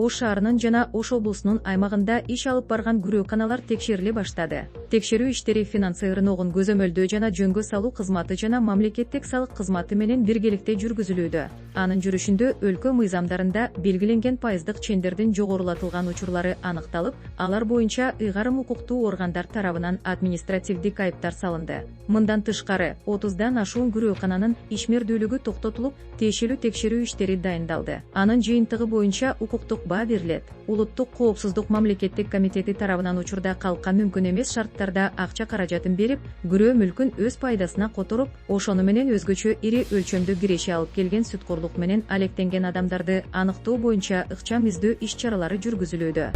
Ош шаарынын жана Ош облусунун аймагында иш алып барган күрөөканалар текшериле баштады. Текшерүү иштери Финансы рыногун көзөмөлдөө жана жөнгө салуу кызматы жана Мамлекеттик салык кызматы менен биргеликте жүргүзүлүүдө. Анын жүрүшүндө өлкө мыйзамдарында белгиленген пайыздык чендердин жогорулатылган учурлары аныкталып, алар боюнча ыйгарым укуктуу органдар тарабынан административдик айыптар салынды. Мындан тышкары 30дан ашуун күрөөкананын ишмердүүлүгү токтотулуп, тиешелүү текшерүү иштери дайындалды. Анын жыйынтыгы боюнча укуктук баа берилет. Улуттук коопсуздук Мамлекеттик комитети тарабынан учурда калкка мүмкүн эмес шарттарда акча каражатын берип, күрөө мүлкүн өз пайдасына которуп, ошону менен өзгөчө ири өлчөмдүү киреше алып келген сүткорлук менен алектенген адамдарды аныктоо боюнча ыкчам-издөө иш-чаралары жүргүзүлүүдө.